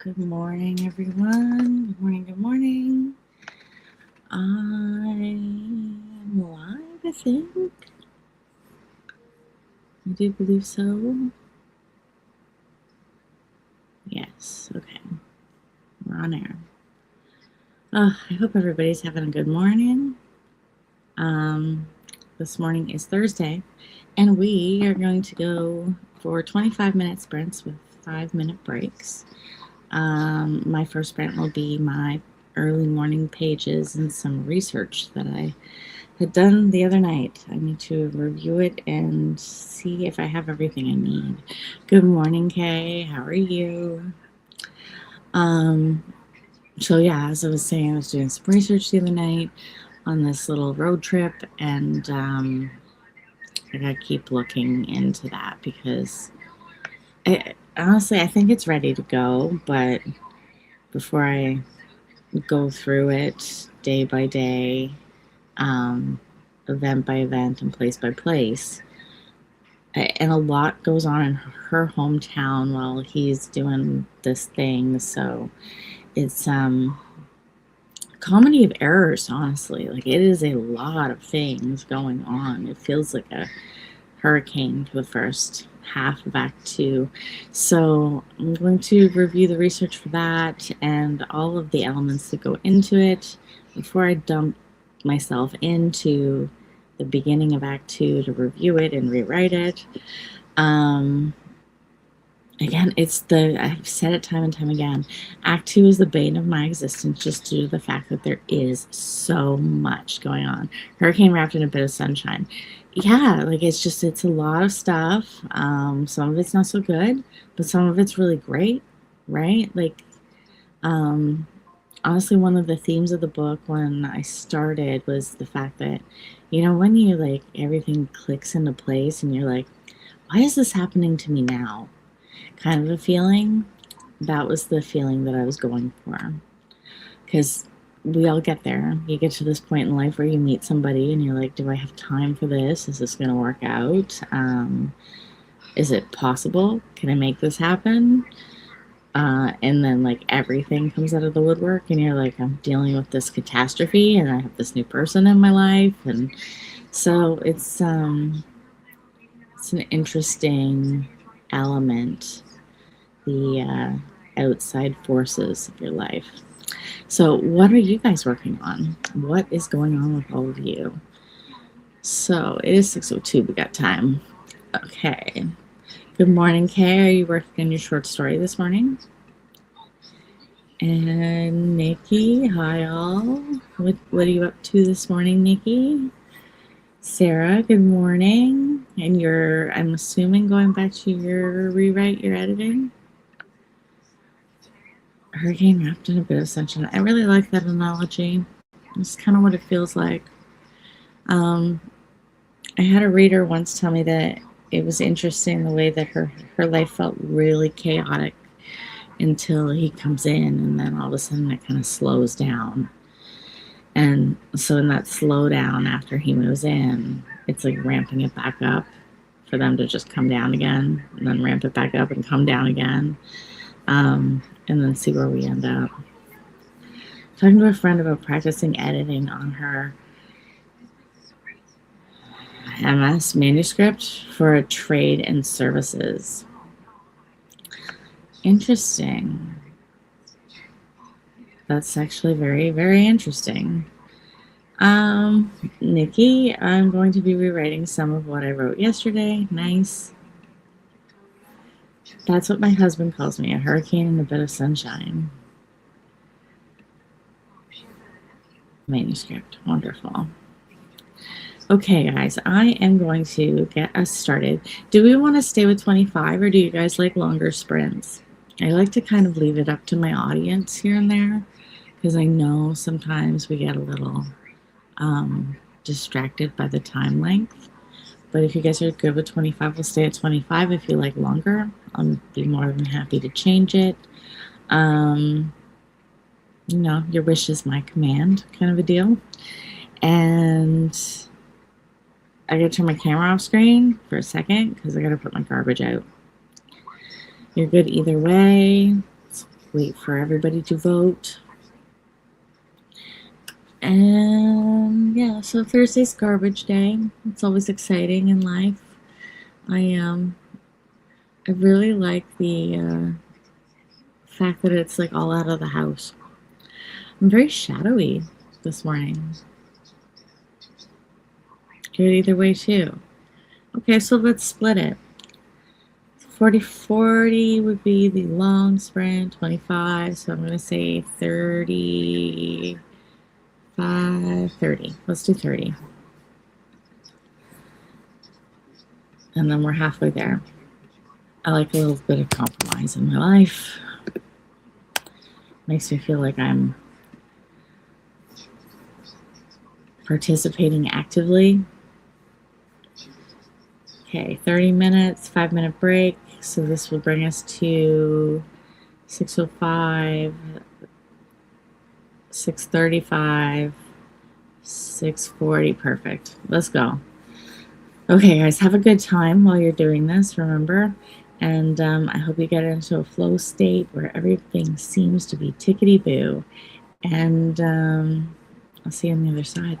Good morning, everyone. Good morning, good morning. I'm live, I think. I do believe so. Yes, okay. We're on air. I hope everybody's having a good morning. This morning is Thursday, and we are going to go for 25-minute sprints with 5-minute breaks. My first sprint will be my early morning pages and some research that I had done the other night. I need to review it and see if I have everything I need. Good morning, Kay. How are you? So yeah, as I was saying, I was doing some research the other night on this little road trip, and I gotta keep looking into that because honestly, I think it's ready to go, but before I go through it day by day, event by event, and place by place, and a lot goes on in her hometown while he's doing this thing. So it's comedy of errors, honestly. Like, it is a lot of things going on. It feels like a hurricane for the first half of Act 2. So I'm going to review the research for that and all of the elements that go into it before I dump myself into the beginning of Act 2 to review it and rewrite it. Again, I've said it time and time again, Act 2 is the bane of my existence just due to the fact that there is so much going on. Hurricane wrapped in a bit of sunshine. Yeah, like it's a lot of stuff. Some of it's not so good, but some of it's really great, right? Like, honestly, one of the themes of the book when I started was the fact that, when you like everything clicks into place and you're like, why is this happening to me now? Kind of a feeling. That was the feeling that I was going for. Because we all get there. You get to this point in life where you meet somebody and you're like, do I have time for this? Is this going to work out? Is it possible? Can I make this happen? And then like everything comes out of the woodwork and you're like, I'm dealing with this catastrophe and I have this new person in my life. And so it's an interesting element, the outside forces of your life. So what are you guys working on? What is going on with all of you? So it is 6:02. We got time. Okay. Good morning, Kay. Are you working on your short story this morning? And Nikki, hi all. What are you up to this morning, Nikki? Sarah, good morning. And I'm assuming, going back to your rewrite, your editing? Hurricane wrapped in a bit of sunshine. I really like that analogy. It's kind of what it feels like. I had a reader once tell me that it was interesting the way that her life felt really chaotic until he comes in, and then all of a sudden it kind of slows down. And so in that slowdown after he moves in, it's like ramping it back up for them to just come down again, and then ramp it back up and come down again, and then see where we end up. Talking to a friend about practicing editing on her MS manuscript for a trade in services. Interesting. That's actually very, very interesting. Nikki, I'm going to be rewriting some of what I wrote yesterday. Nice. That's what my husband calls me, a hurricane and a bit of sunshine. Manuscript. Wonderful. Okay, guys, I am going to get us started. Do we want to stay with 25 or do you guys like longer sprints? I like to kind of leave it up to my audience here and there because I know sometimes we get a little distracted by the time length. But if you guys are good with 25, we'll stay at 25. If you like longer, I'll be more than happy to change it. Your wish is my command, kind of a deal. And I gotta turn my camera off screen for a second because I gotta put my garbage out. You're good either way. wait for everybody to vote. And yeah, so Thursday's garbage day. It's always exciting in life. I really like the fact that it's like all out of the house. I'm very shadowy this morning. Good either way too. Okay, so let's split it. 40-40 would be the long sprint, 25. So I'm going to say 35, 30. Let's do 30. And then we're halfway there. I like a little bit of compromise in my life. Makes me feel like I'm participating actively. Okay, 30 minutes, 5-minute break. So this will bring us to 6:05, 6:35, 6:40. Perfect. Let's go. Okay, guys, have a good time while you're doing this, remember? And I hope you get into a flow state where everything seems to be tickety-boo. And I'll see you on the other side.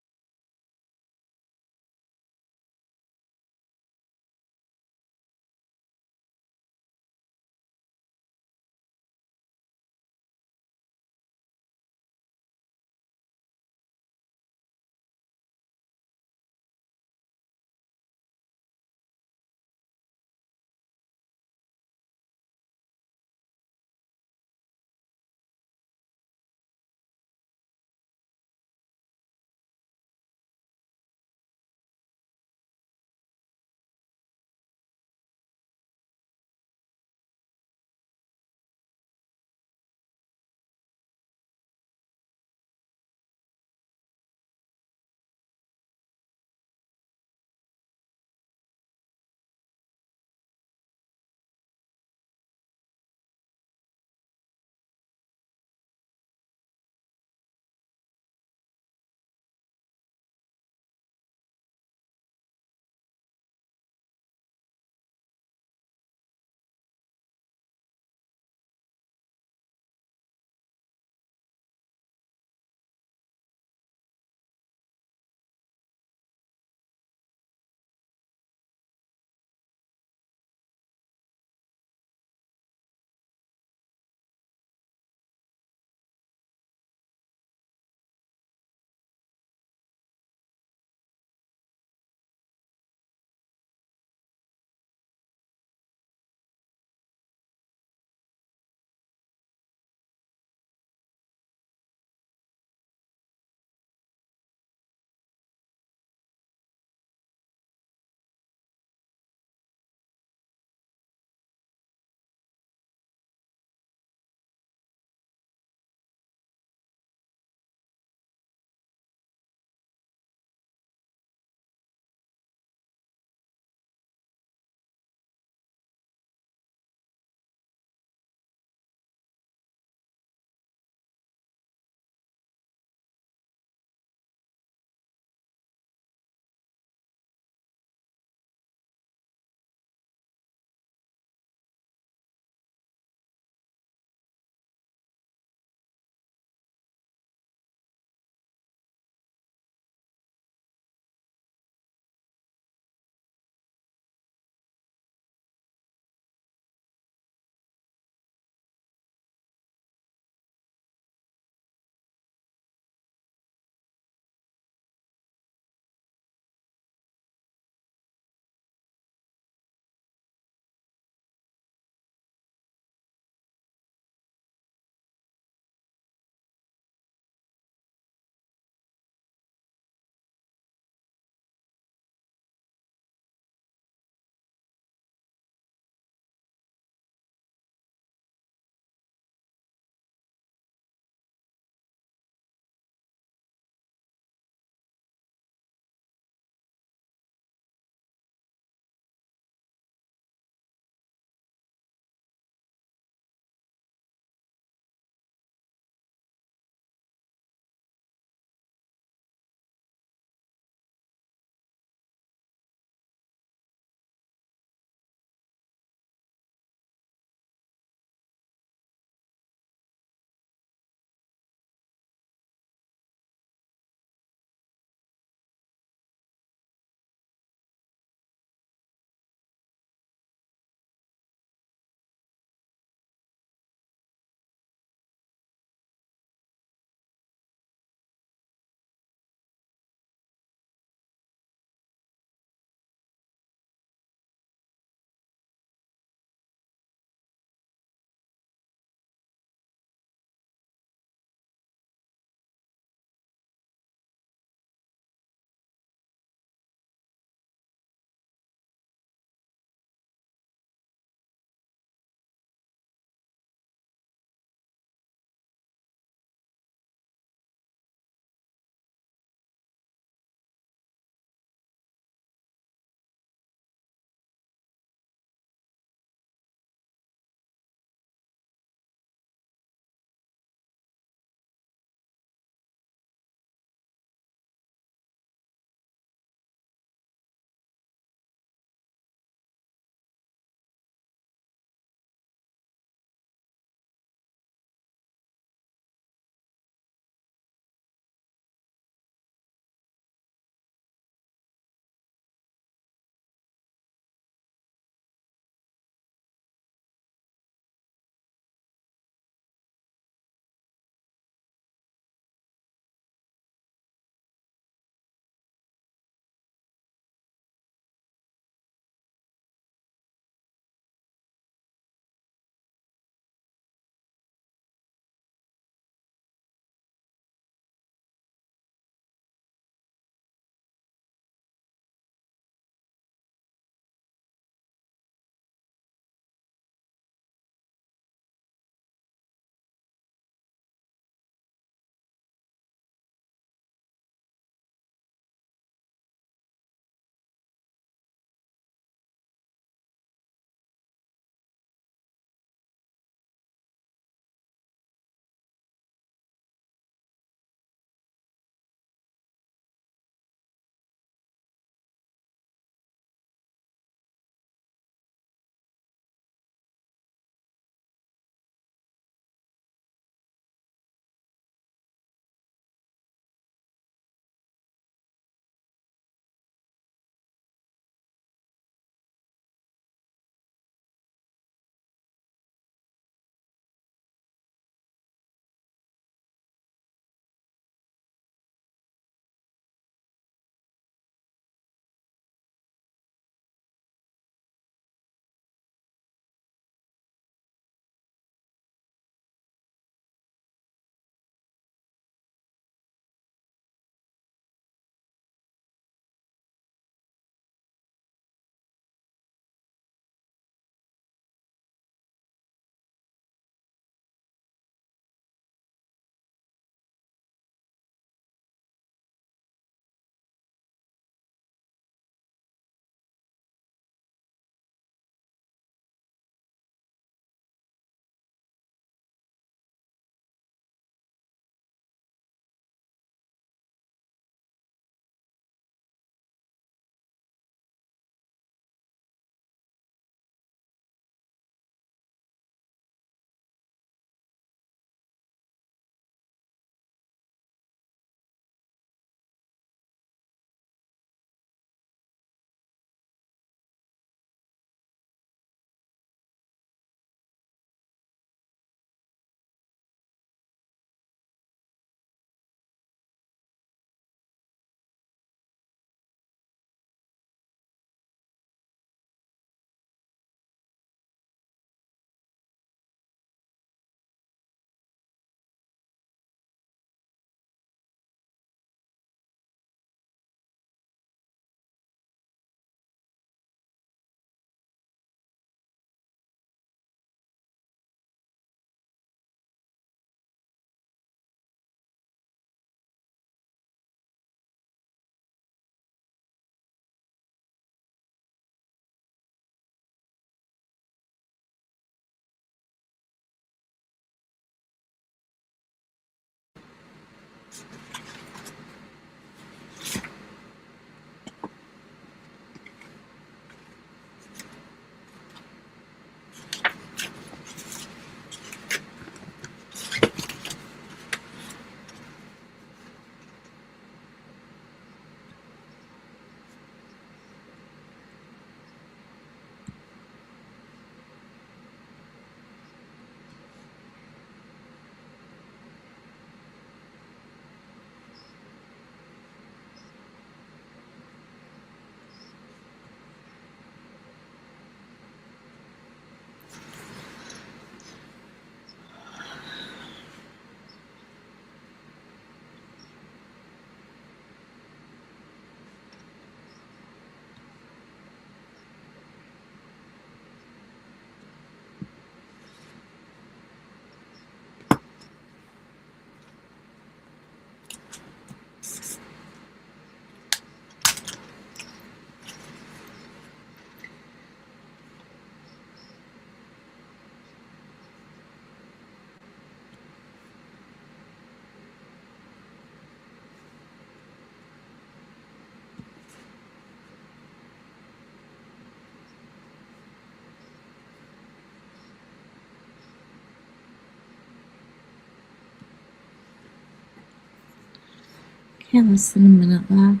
Okay, less than a minute left.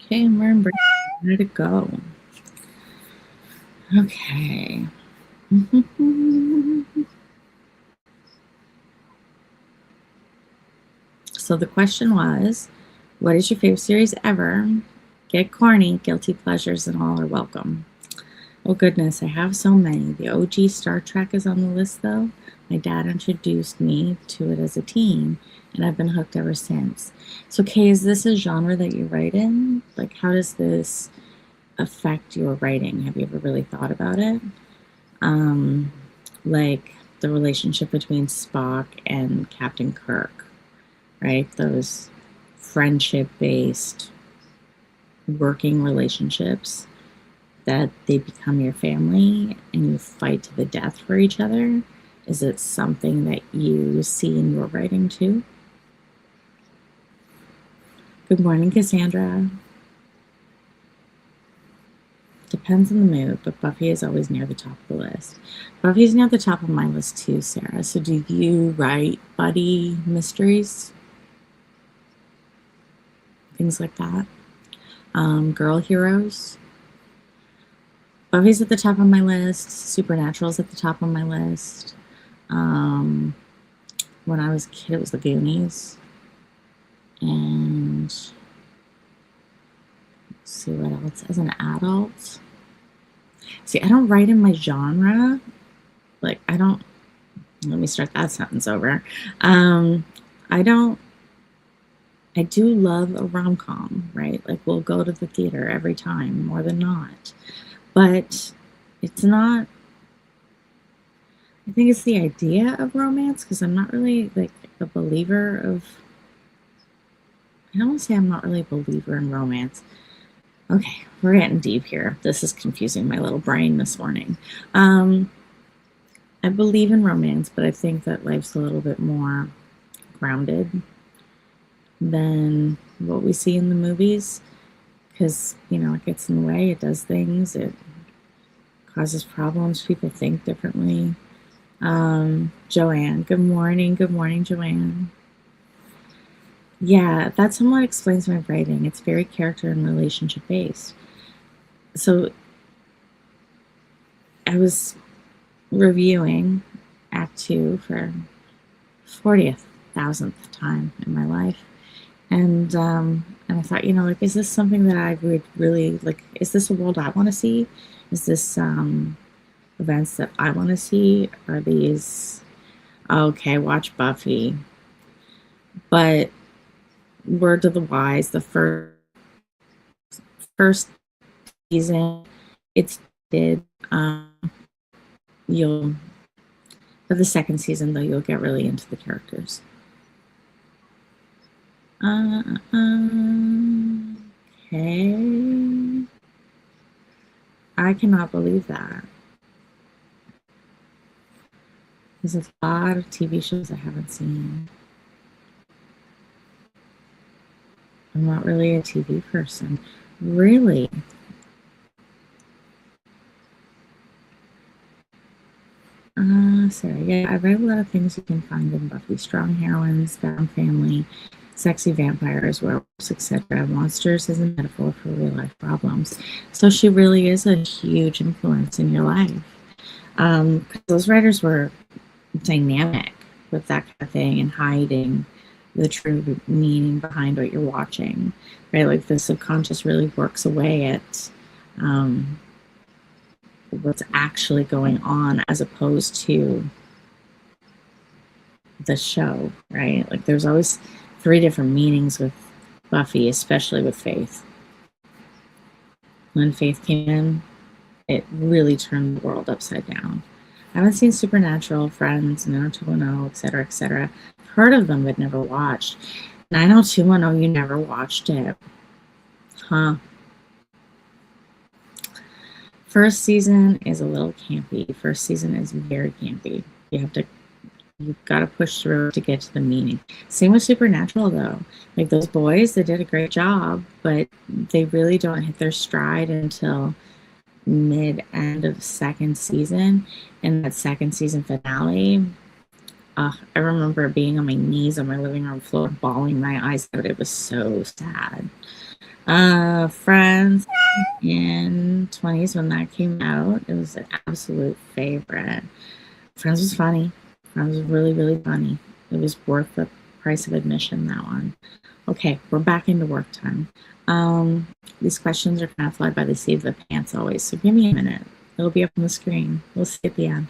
Okay, and we're in break. Where to go? Okay. So the question was, what is your favorite series ever? Get corny, guilty pleasures and all are welcome. Oh goodness, I have so many. The OG Star Trek is on the list though. My dad introduced me to it as a teen, and I've been hooked ever since. So Kay, is this a genre that you write in? Like, how does this affect your writing? Have you ever really thought about it? Like the relationship between Spock and Captain Kirk, right? Those friendship-based working relationships that they become your family and you fight to the death for each other. Is it something that you see in your writing too? Good morning, Cassandra. Depends on the mood, but Buffy is always near the top of the list. Buffy's near the top of my list too, Sarah. So do you write buddy mysteries? Things like that? Girl heroes? Buffy's at the top of my list. Supernatural's at the top of my list. When I was a kid, it was the Goonies. And let's see what else. As an adult, see, I don't write in my genre. Like, I don't, let me start that sentence over. I do love a rom-com, right? Like, we'll go to the theater every time, more than not. But it's not, I think it's the idea of romance, because I'm not really like a believer of, I don't want to say I'm not really a believer in romance. Okay, we're getting deep here. This is confusing my little brain this morning. I believe in romance, but I think that life's a little bit more grounded than what we see in the movies, because, you know, it gets in the way, it does things, it causes problems, people think differently. Joanne, good morning, Joanne. Yeah, that somewhat explains my writing. It's very character and relationship based. So I was reviewing Act 2 for 40,000th time in my life. And I thought, you know, like, is this something that I would really, like, is this a world I want to see? Is this events that I want to see? Are these, okay, watch Buffy. But word to the wise, the first season, it's did, you'll, for the second season though, you'll get really into the characters. Okay. I cannot believe that. There's a lot of TV shows I haven't seen. I'm not really a TV person. Really? Sarah, yeah, I read a lot of things you can find in Buffy. Strong heroines, found family, sexy vampires, werewolves, etc. Monsters is a metaphor for real life problems. So she really is a huge influence in your life. Those writers were dynamic with that kind of thing and hiding the true meaning behind what you're watching, right? Like the subconscious really works away at what's actually going on as opposed to the show, right? Like there's always three different meanings with Buffy, especially with Faith. When Faith came in, it really turned the world upside down. I haven't seen Supernatural, Friends, 90210, etc., etc. Heard of them, but never watched. 90210, you never watched it. Huh. First season is a little campy. First season is very campy. You've got to push through to get to the meaning. Same with Supernatural, though. Like those boys, they did a great job, but they really don't hit their stride until mid-end of second season. And that second season finale, I remember being on my knees on my living room floor, bawling my eyes out. It was so sad. Friends in 20s when that came out, it was an absolute favorite. Friends was funny. Friends was really, really funny. It was worth the price of admission, that one. Okay, we're back into work time. These questions are kind of fly by the seat of the pants always, so give me a minute. It'll be up on the screen. We'll see at the end.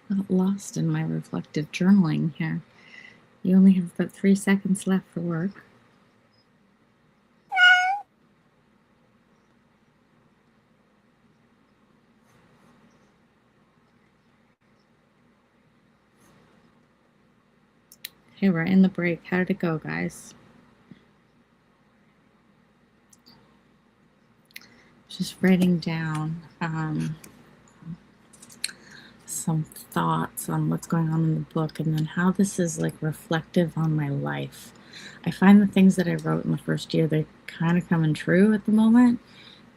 Got lost in my reflective journaling here. You only have about 3 seconds left for work. Okay, we're in the break. How did it go, guys? Just writing down some thoughts on what's going on in the book and then how this is like reflective on my life. I find the things that I wrote in the first year, they're kind of coming true at the moment.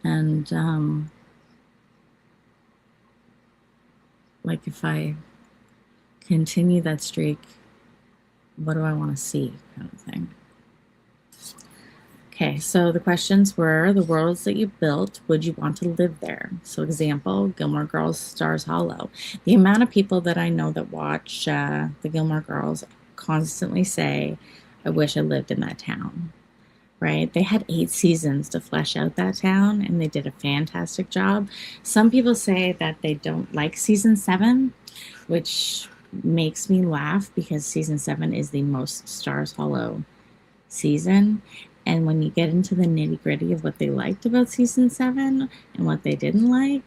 And like if I continue that streak, what do I want to see, kind of thing. Okay, so the questions were the worlds that you built, would you want to live there? So example, Gilmore Girls, Stars Hollow. The amount of people that I know that watch the Gilmore Girls constantly say, I wish I lived in that town, right? They had 8 seasons to flesh out that town and they did a fantastic job. Some people say that they don't like season 7, which makes me laugh because season 7 is the most Stars Hollow season. And when you get into the nitty gritty of what they liked about season 7 and what they didn't like,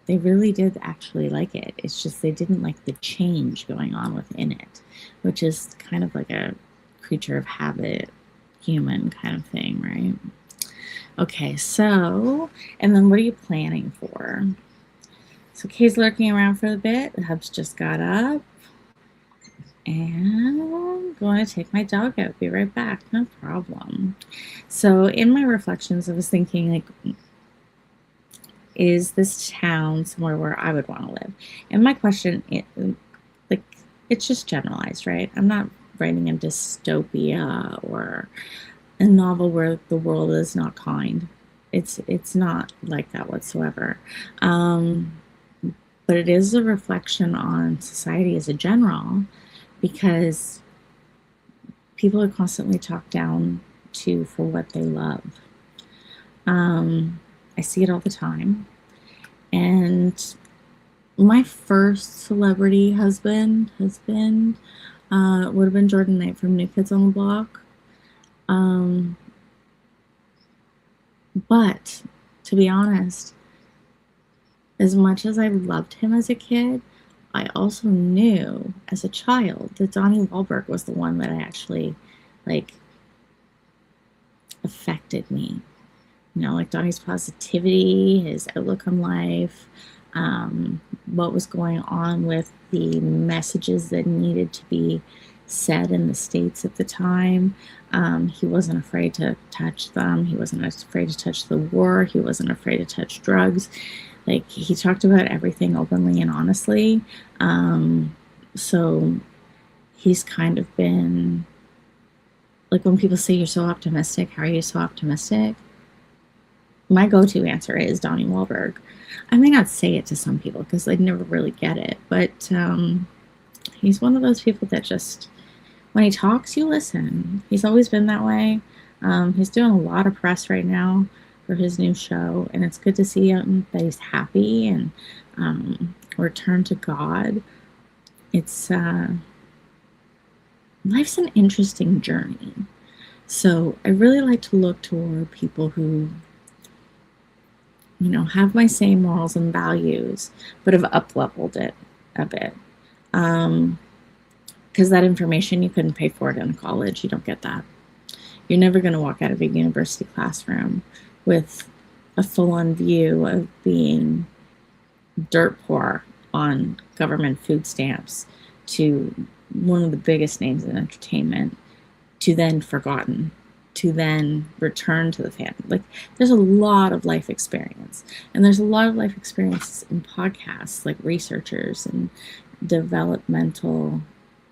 they really did actually like it. It's just they didn't like the change going on within it, which is kind of like a creature of habit, human kind of thing, right? Okay, so, and then what are you planning for? So Kay's lurking around for a bit. The Hubs just got up. And I'm going to take my dog out. Be right back. No problem. So in my reflections, I was thinking, like, is this town somewhere where I would want to live? And my question, like, it's just generalized, right? I'm not writing a dystopia or a novel where the world is not kind. It's not like that whatsoever. But it is a reflection on society as a general, because people are constantly talked down to for what they love. I see it all the time. And my first celebrity husband would have been Jordan Knight from New Kids on the Block. But to be honest, as much as I loved him as a kid, I also knew as a child that Donnie Wahlberg was the one that I actually, like, affected me. You know, like Donnie's positivity, his outlook on life, what was going on with the messages that needed to be said in the States at the time. He wasn't afraid to touch them. He wasn't afraid to touch the war. He wasn't afraid to touch drugs. Like, he talked about everything openly and honestly. So he's kind of been, like, when people say you're so optimistic, how are you so optimistic? My go-to answer is Donnie Wahlberg. I may not say it to some people because they'd never really get it, but he's one of those people that just, when he talks, you listen. He's always been that way. He's doing a lot of press right now for his new show, and it's good to see him that he's happy and return to God. It's life's an interesting journey. So I really like to look toward people who, you know, have my same morals and values, but have up-leveled it a bit. Because that information, you couldn't pay for it in college. You don't get that. You're never going to walk out of a university classroom with a full-on view of being dirt poor on government food stamps to one of the biggest names in entertainment, to then forgotten, to then return to the family. Like, there's a lot of life experience, and there's a lot of life experiences in podcasts, like researchers and developmental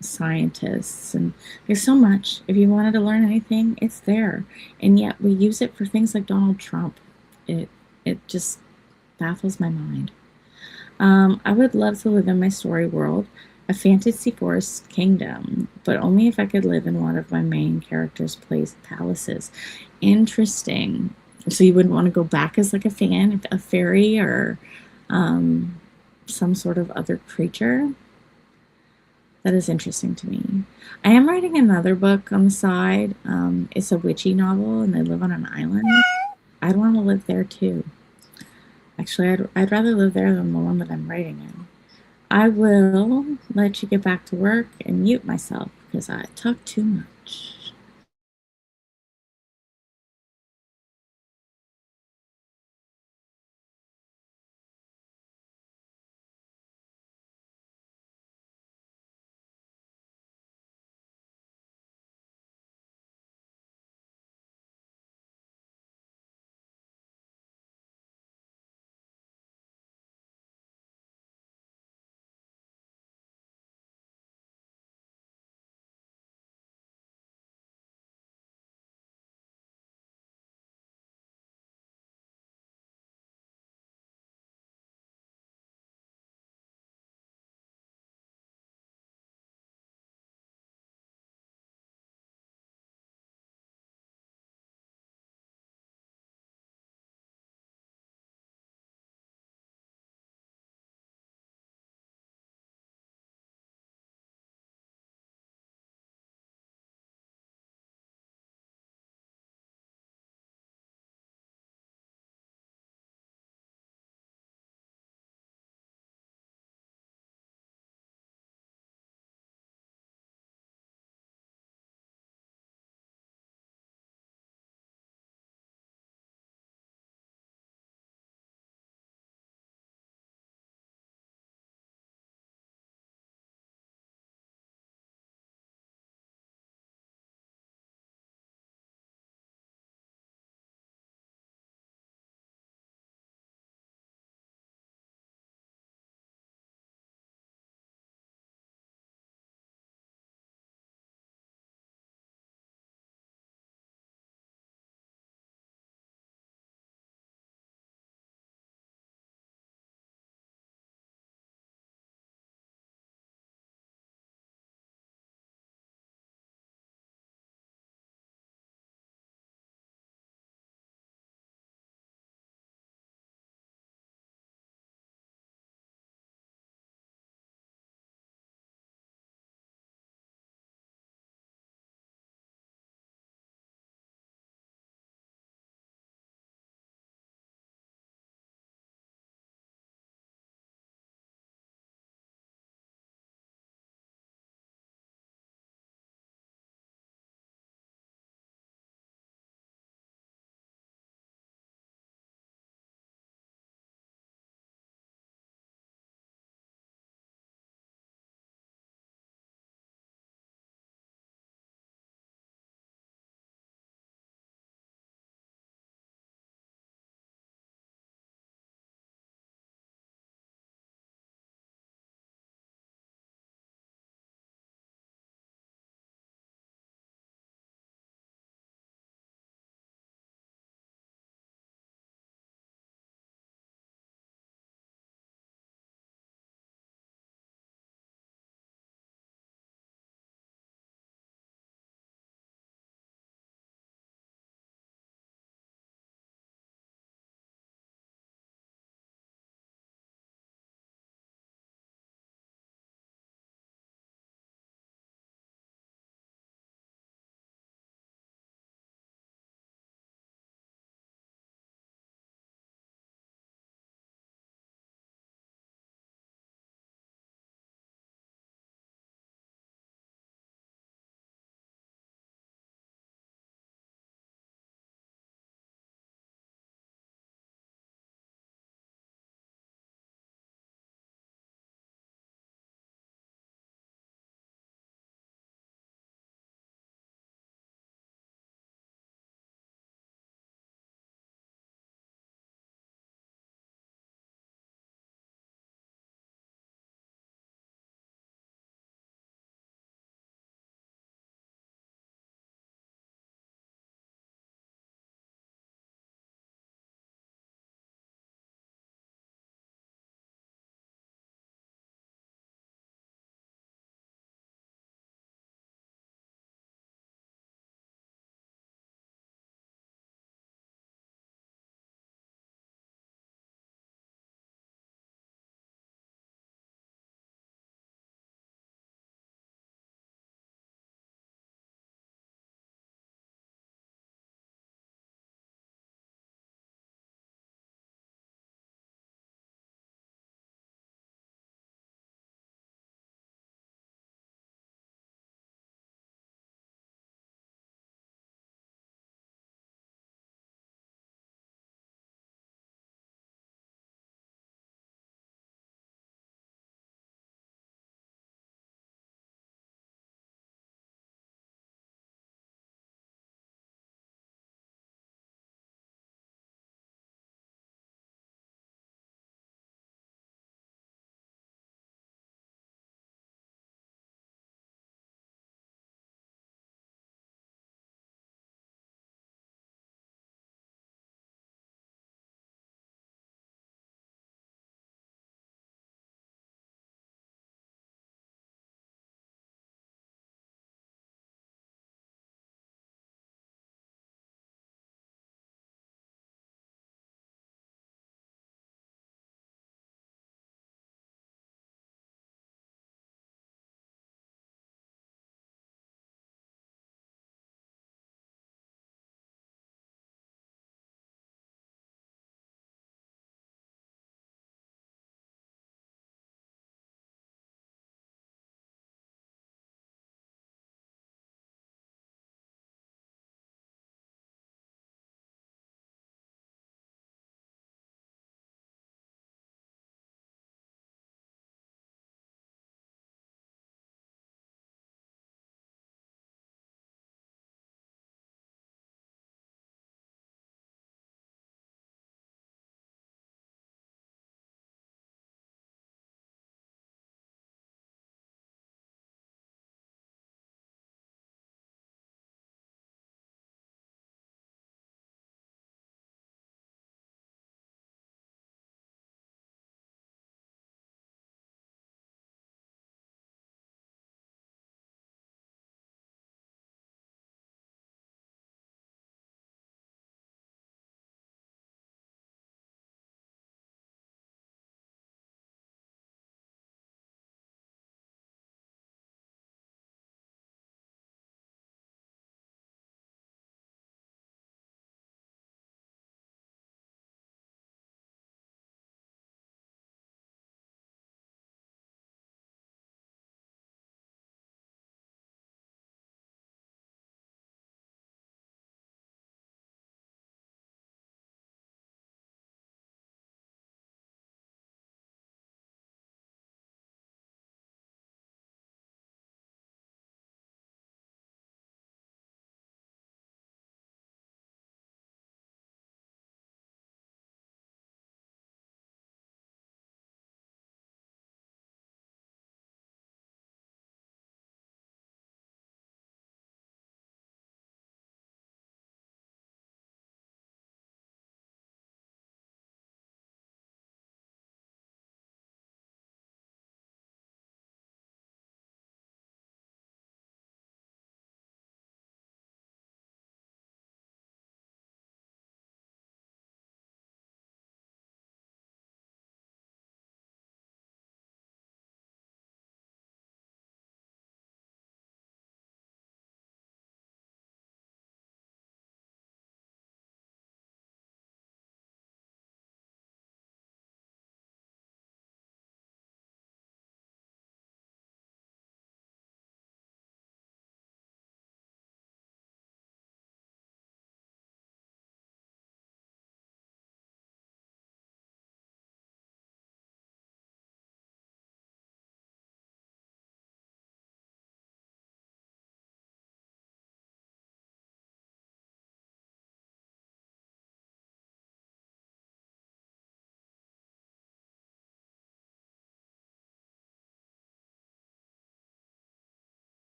scientists, and there's so much. If you wanted to learn anything, it's there, and yet we use it for things like Donald Trump. It just baffles my mind. I would love to live in my story world, a fantasy forest kingdom, but only if I could live in one of my main characters' palaces. Interesting. So you wouldn't want to go back as like a fairy, or some sort of other creature? That is interesting to me. I am writing another book on the side. It's a witchy novel, and they live on an island. I'd want to live there too. Actually, I'd rather live there than the one that I'm writing in. I will let you get back to work and mute myself because I talk too much.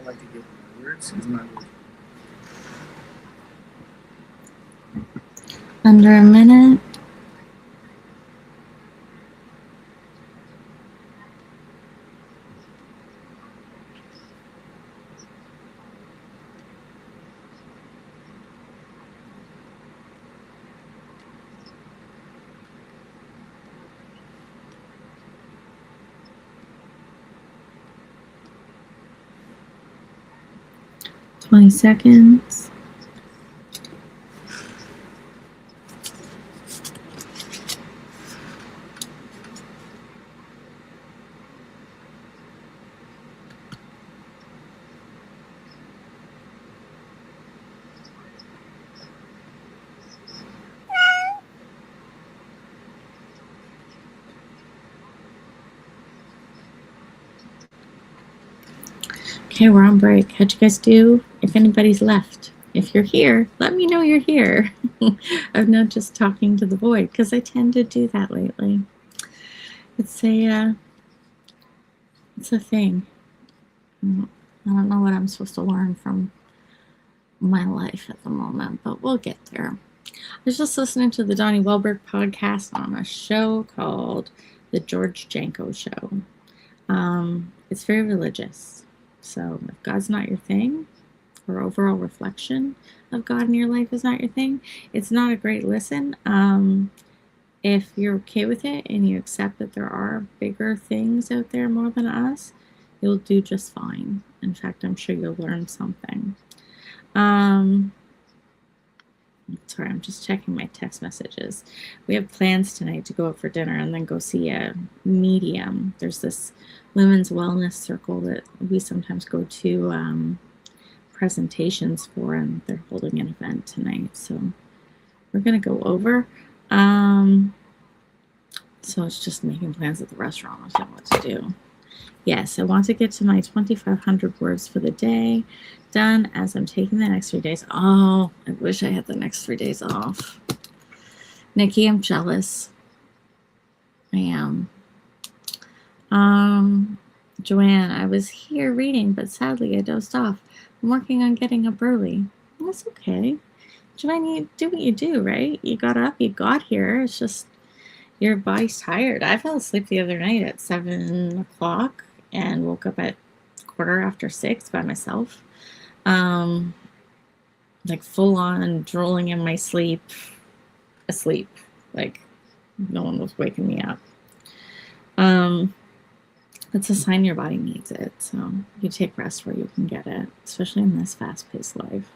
don't like to give words. It's not really. Under a minute. Twenty seconds. Okay, we're on break. How'd you guys do? If anybody's left, if you're here, let me know you're here. I'm not just talking to the void, because I tend to do that lately. It's a thing. I don't know what I'm supposed to learn from my life at the moment, but we'll get there. I was just listening to the Donnie Wahlberg podcast on a show called The George Janko Show. It's very religious. So if God's not your thing, or overall reflection of God in your life is not your thing, it's not a great listen. If you're okay with it and you accept that there are bigger things out there more than us, you'll do just fine. In fact, I'm sure you'll learn something. Sorry, I'm just checking my text messages. We have plans tonight to go out for dinner and then go see a medium. There's this women's wellness circle that we sometimes go to presentations for, and they're holding an event tonight. So we're going to go over. So it's just making plans at the restaurant. I don't know what to do. Yes, I want to get to my 2,500 words for the day done as I'm taking the next 3 days. Oh, I wish I had the next 3 days off. Nikki, I'm jealous. I am. Joanne, I was here reading, but sadly I dozed off. I'm working on getting up early. That's okay. Joanne, you do what you do, right? You got up, you got here. It's just your body's tired. I fell asleep the other night at 7 o'clock and woke up at 6:15 by myself. Like full on drooling in my sleep, asleep. Like no one was waking me up. It's a sign your body needs it. So you take rest where you can get it, especially in this fast-paced life.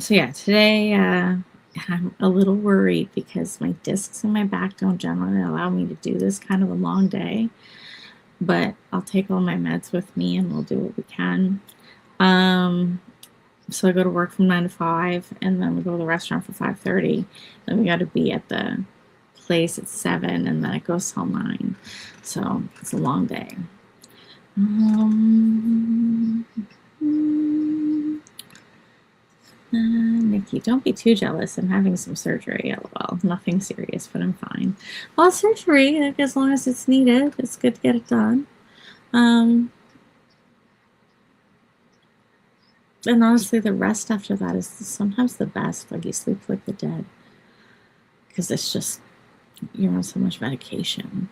So yeah, today I'm a little worried because my discs in my back don't generally allow me to do this kind of a long day. But I'll take all my meds with me and we'll do what we can. So I go to work from 9 to 5, and then we go to the restaurant for 5:30. Then we got to be at the place at 7, and then it goes till 9. So it's a long day. Nikki, don't be too jealous. I'm having some surgery. LOL. Nothing serious, but I'm fine. Well, surgery, like, as long as it's needed, it's good to get it done. And honestly, the rest after that is sometimes the best. Like, you sleep like the dead. Because it's just, you're on so much medication.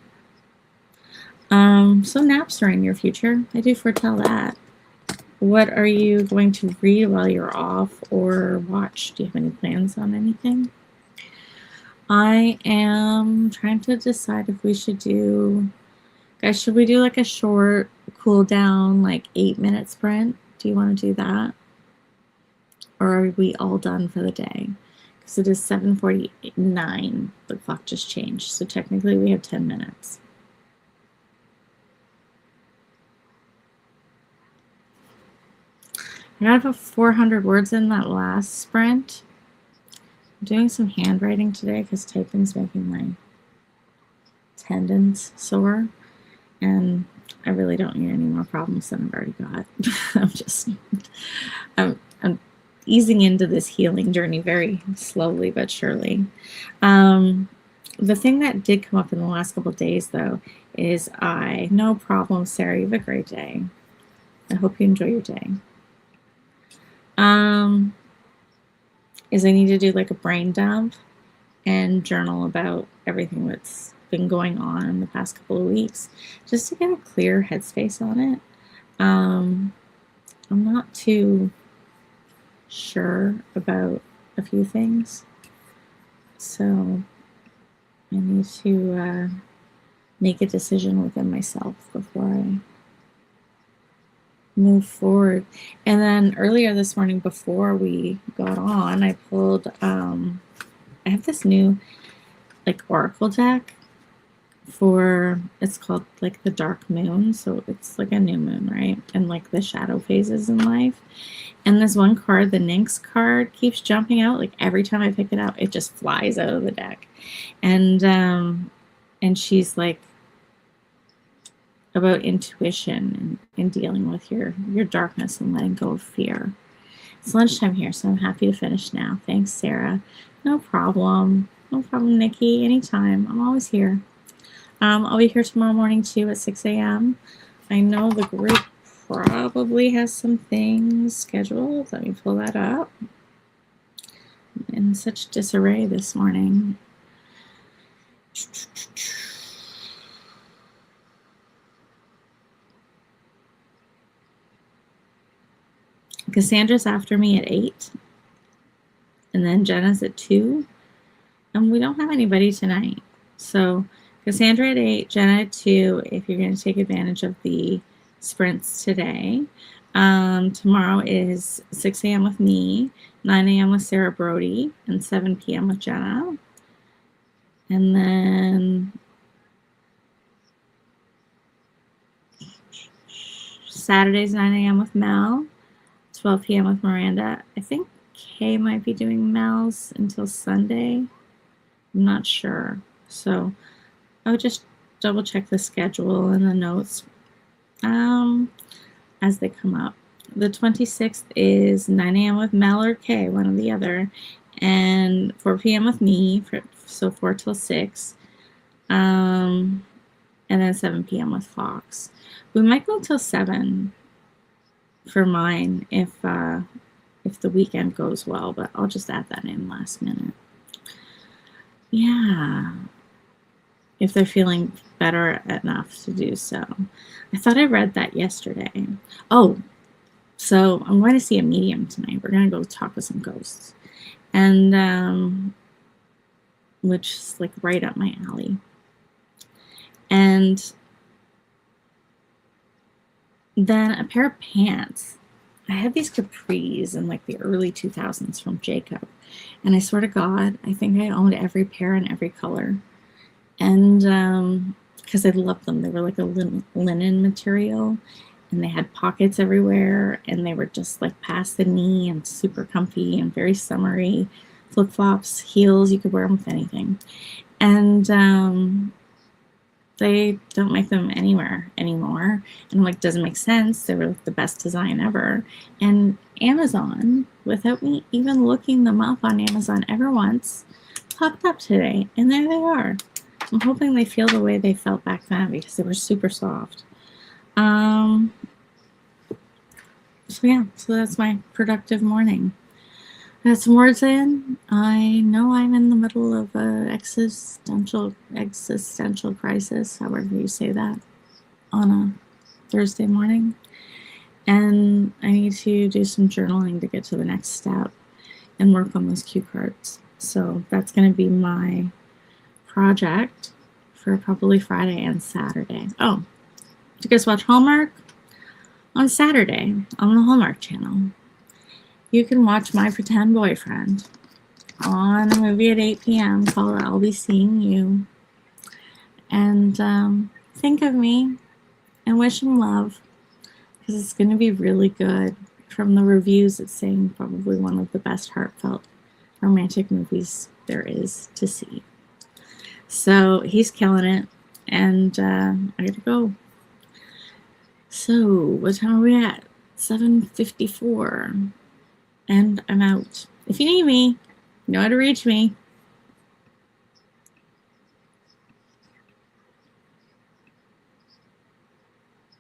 So naps are in your future. I do foretell that. What are you going to read while you're off or watch? Do you have any plans on anything? I am trying to decide if we should do, guys, should we do like a short cool down, like 8-minute sprint? Do you want to do that? Or are we all done for the day? Because it is 7:49. The clock just changed. So technically we have 10 minutes. I got about 400 words in that last sprint. I'm doing some handwriting today because typing's making my tendons sore. And I really don't need any more problems than I've already got. I'm easing into this healing journey very slowly but surely. The thing that did come up in the last couple of days, though, is no problem, Sarah. You have a great day. I hope you enjoy your day. Is I need to do like a brain dump and journal about everything that's been going on in the past couple of weeks, just to get a clear headspace on it. I'm not too sure about a few things, so I need to make a decision within myself before I move forward. And then earlier this morning, before we got on, I pulled I have this new like oracle deck for, it's called like the dark moon, so it's like a new moon, right? And like the shadow phases in life. And this one card, the Nyx card, keeps jumping out. Like every time I pick it up, it just flies out of the deck. And she's like about intuition and dealing with your darkness and letting go of fear. It's lunchtime here, so I'm happy to finish now. Thanks, Sarah. No problem. No problem, Nikki. Anytime. I'm always here. I'll be here tomorrow morning too at 6 a.m. I know the group probably has some things scheduled. Let me pull that up. I'm in such disarray this morning. Cassandra's after me at 8. And then Jenna's at 2. And we don't have anybody tonight. So Cassandra at 8, Jenna at 2, if you're going to take advantage of the sprints today. Tomorrow is 6 a.m. with me, 9 a.m. with Sarah Brody, and 7 p.m. with Jenna. And then Saturday's 9 a.m. with Mel, 12 p.m. with Miranda. I think Kay might be doing Mel's until Sunday. I'm not sure. So I would just double check the schedule and the notes as they come up. The 26th is 9 a.m. with Mel or Kay, one or the other, and 4 p.m. with me, so 4 till 6, and then 7 p.m. with Fox. We might go till 7 for mine if the weekend goes well, but I'll just add that in last minute. Yeah, if they're feeling better enough to do so. I thought I read that yesterday. Oh, so I'm going to see a medium tonight. We're going to go talk with some ghosts, and which is like right up my alley. And then a pair of pants. I had these capris in like the early 2000s from Jacob, and I swear to God, I think I owned every pair in every color. And because I loved them, they were like a linen material, and they had pockets everywhere, and they were just like past the knee and super comfy and very summery. Flip-flops, heels, you could wear them with anything. And they don't make them anywhere anymore. And I'm like, doesn't make sense. They were the best design ever. And Amazon, without me even looking them up on Amazon ever once, popped up today, and there they are. I'm hoping they feel the way they felt back then, because they were super soft. So yeah, so that's my productive morning. I got some words in. I know I'm in the middle of an existential crisis, however you say that, on a Thursday morning. And I need to do some journaling to get to the next step and work on those cue cards. So that's going to be my project for probably Friday and Saturday. Oh, did you guys watch Hallmark? On Saturday on the Hallmark Channel, you can watch My Pretend Boyfriend on a movie at 8 p.m. called I'll Be Seeing You. And think of me and wish him love, because it's going to be really good. From the reviews, it's saying probably one of the best heartfelt romantic movies there is to see. So he's killing it, and I gotta go. So what time are we at? 7:54. And I'm out. If you need me, you know how to reach me.